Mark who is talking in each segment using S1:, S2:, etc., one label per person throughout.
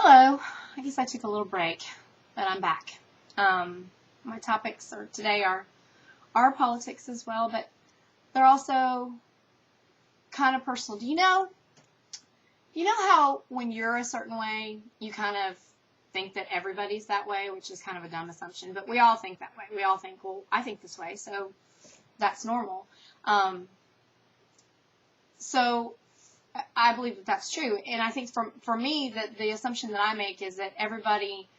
S1: Hello. I guess I took a little break, but I'm back. My topics today are politics as well, but they're also kind of personal. Do you know how when you're a certain way, you kind of think that everybody's that way, which is kind of a dumb assumption, but we all think that way. We all think, well, I think this way, so that's normal. So I believe that that's true, and I think for me, that the assumption that I make is that everybody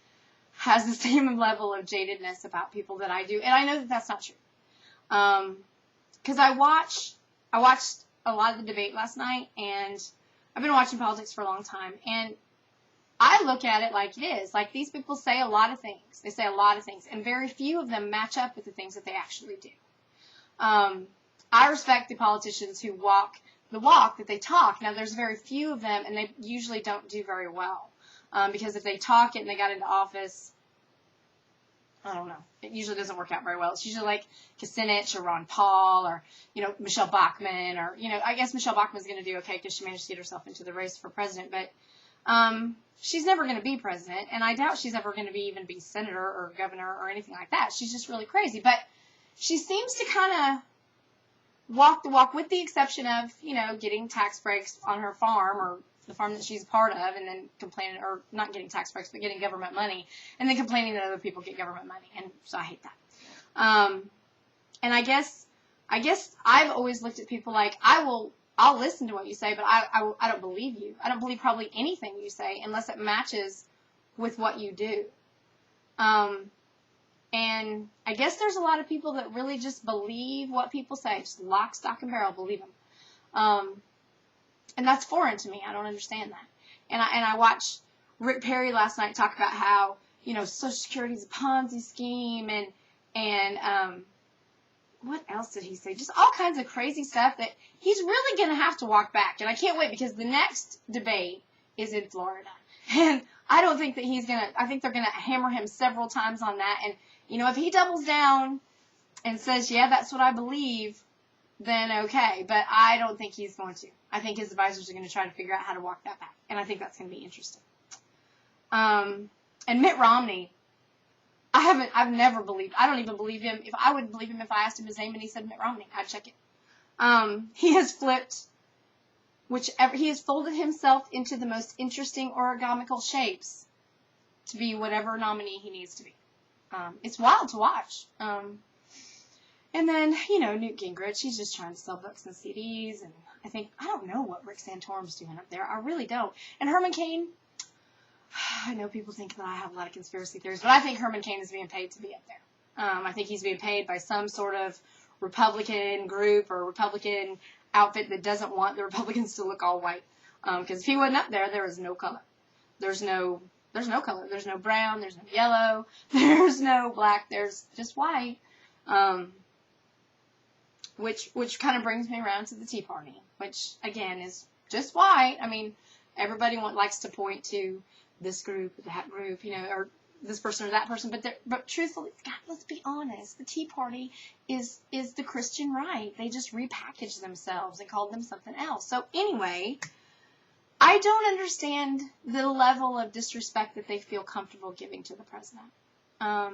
S1: has the same level of jadedness about people that I do, and I know that that's not true. Because I watched a lot of the debate last night, and I've been watching politics for a long time, and I look at it like it is. Like, these people say a lot of things. They say a lot of things, and very few of them match up with the things that they actually do. I respect the politicians who walk the walk that they talk. Now, there's very few of them, and they usually don't do very well. Because if they talk it and they got into office, I don't know. It usually doesn't work out very well. It's usually like Kucinich or Ron Paul or, Michelle Bachmann or, I guess Michelle Bachmann's going to do okay because she managed to get herself into the race for president. But she's never going to be president, and I doubt she's ever going to even be senator or governor or anything like that. She's just really crazy. But she seems to kind of walk the walk, with the exception of, getting tax breaks on her farm or the farm that she's a part of, and then complaining, or not getting tax breaks, but getting government money, and then complaining that other people get government money, and so I hate that. And I guess I've always looked at people like, I'll listen to what you say, but I don't believe you. I don't believe probably anything you say unless it matches with what you do. And I guess there's a lot of people that really just believe what people say, just lock, stock, and barrel, believe them. And that's foreign to me. I don't understand that. And I watched Rick Perry last night talk about how, Social Security is a Ponzi scheme, and what else did he say? Just all kinds of crazy stuff that he's really going to have to walk back. And I can't wait, because the next debate is in Florida. And I don't think that I think they're going to hammer him several times on that. And, if he doubles down and says, yeah, that's what I believe, then okay. But I don't think he's going to. I think his advisors are going to try to figure out how to walk that back. And I think that's going to be interesting. And Mitt Romney, I've never believed. I don't even believe him. If I would believe him if I asked him his name and he said Mitt Romney, I'd check it. He has flipped he has folded himself into the most interesting origamical shapes to be whatever nominee he needs to be. It's wild to watch. And then, Newt Gingrich, he's just trying to sell books and CDs, and I don't know what Rick Santorum's doing up there. I really don't. And Herman Cain, I know people think that I have a lot of conspiracy theories, but I think Herman Cain is being paid to be up there. I think he's being paid by some sort of Republican group or Republican outfit that doesn't want the Republicans to look all white. Because if he wasn't up there, there is no color. There's no color. There's no brown. There's no yellow. There's no black. There's just white. Which kind of brings me around to the Tea Party, which, again, is just white. I mean, everybody likes to point to this group, that group, or this person or that person. But truthfully, God, let's be honest. The Tea Party is the Christian right. They just repackaged themselves and called them something else. So anyway, I don't understand the level of disrespect that they feel comfortable giving to the president. I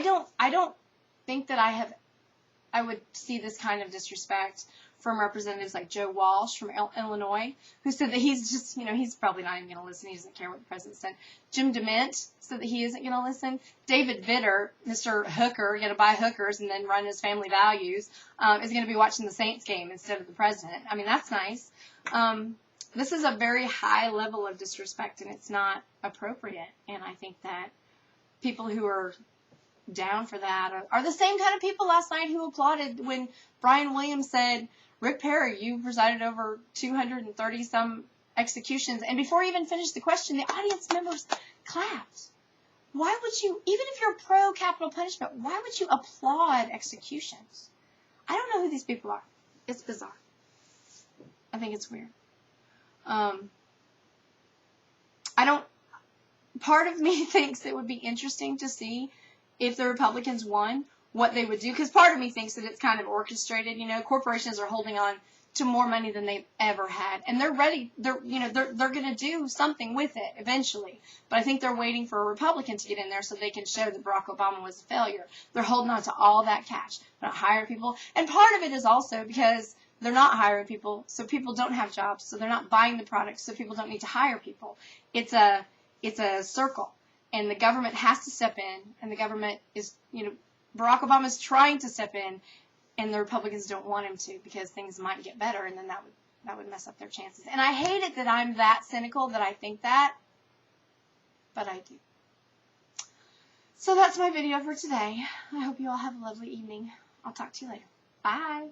S1: don't think that I would see this kind of disrespect from representatives like Joe Walsh from Illinois, who said that he's just, he's probably not even going to listen. He doesn't care what the president said. Jim DeMint said that he isn't going to listen. David Vitter, Mr. Hooker, going to buy hookers and then run his family values, is going to be watching the Saints game instead of the president. I mean, that's nice. This is a very high level of disrespect, and it's not appropriate. And I think that people who are down for that are the same kind of people last night who applauded when Brian Williams said, Rick Perry, you presided over 230 some executions, and before he even finished the question, the audience members clapped. Why would you, even if you're pro capital punishment, why would you applaud executions? I don't know who these people are. It's bizarre. I think it's weird. Part of me thinks it would be interesting to see if the Republicans won, what they would do. Because part of me thinks that it's kind of orchestrated. Corporations are holding on to more money than they've ever had. And they're ready. They're going to do something with it eventually. But I think they're waiting for a Republican to get in there so they can show that Barack Obama was a failure. They're holding on to all that cash. They're not hiring people. And part of it is also because they're not hiring people, so people don't have jobs, so they're not buying the products, so people don't need to hire people. It's a circle. And the government has to step in, and the government is, Barack Obama is trying to step in, and the Republicans don't want him to because things might get better, and then that would mess up their chances. And I hate it that I'm that cynical that I think that, but I do. So that's my video for today. I hope you all have a lovely evening. I'll talk to you later. Bye.